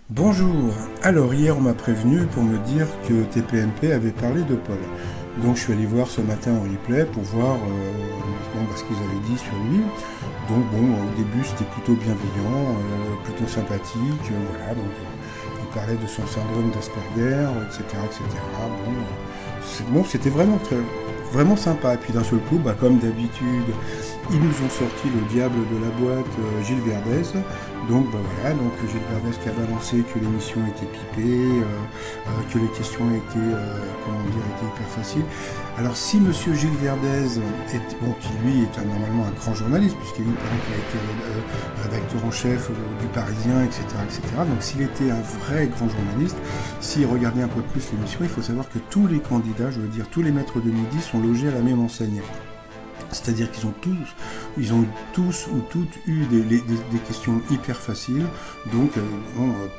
Bonjour, alors hier on m'a prévenu pour me dire que TPMP avait parlé de Paul. Donc je suis allé voir ce matin en replay pour voir ce qu'ils avaient dit sur lui. Donc bon, au début c'était plutôt bienveillant, plutôt sympathique, voilà, donc il parlait de son syndrome d'Asperger, etc. etc. Bon, c'était vraiment sympa. Et puis d'un seul coup, comme d'habitude, ils nous ont sorti le diable de la boîte, Gilles Verdez. Donc voilà, donc Gilles Verdez qui a balancé que l'émission était pipée, que les questions étaient hyper faciles. Alors si Monsieur Gilles Verdez, qui lui est normalement un grand journaliste, puisqu'il paraît qu'il a été rédacteur en chef du Parisien, etc., etc. Donc s'il était un vrai grand journaliste, s'il regardait un peu plus l'émission, il faut savoir que tous les candidats, je veux dire tous les maîtres de midi, sont logés à la même enseigne. C'est-à-dire qu'ils ont tous ou toutes eu des questions hyper faciles. Donc,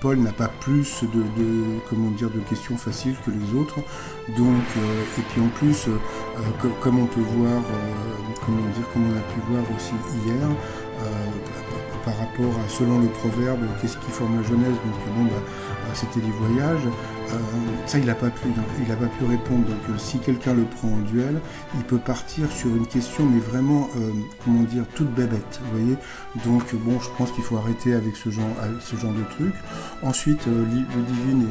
Paul n'a pas plus de questions faciles que les autres. Donc, et puis en plus, comme on peut voir, comme on a pu voir aussi hier, par rapport à, selon le proverbe, qu'est-ce qui forme la jeunesse, c'était les voyages. Ça, il n'a pas pu répondre. Donc, si quelqu'un le prend en duel, il peut partir sur une question, mais vraiment, toute bébête, vous voyez. Donc, je pense qu'il faut arrêter avec ce genre de truc. Ensuite, le Divine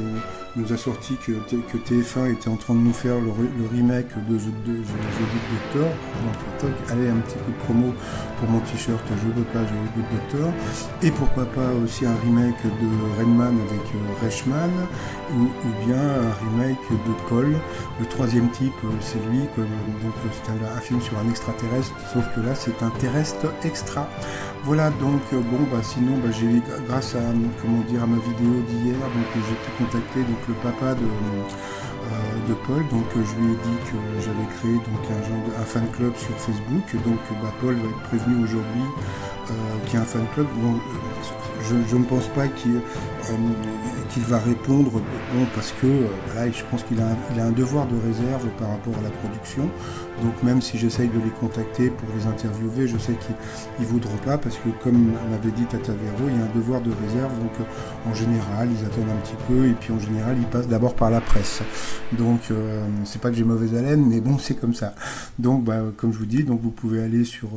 nous a sorti que TF1 était en train de nous faire le remake de The Good Doctor. Donc, allez, un petit coup de promo pour mon t-shirt Je veux pas, j'ai le Good Doctor. Et pourquoi pas aussi un remake de Rainman avec Reichmann, ou bien un remake de Paul. Le troisième type, c'est lui, c'est un film sur un extraterrestre, sauf que là c'est un terrestre extra. Voilà, donc sinon j'ai, grâce à ma vidéo d'hier, j'ai pu contacter le papa de Paul, donc je lui ai dit que j'avais créé un fan club sur Facebook, donc Paul va être prévenu aujourd'hui qu'il y a un fan club. Je ne pense pas qu'il va répondre, parce que je pense qu'il a un devoir de réserve par rapport à la production. Donc même si j'essaye de les contacter pour les interviewer, je sais qu'ils ne voudront pas, parce que comme m'avait dit Tata Véro, il y a un devoir de réserve. Donc en général, ils attendent un petit peu, et puis en général, ils passent d'abord par la presse. Donc c'est pas que j'ai mauvaise haleine, mais bon, c'est comme ça. Donc comme je vous dis, donc vous pouvez aller sur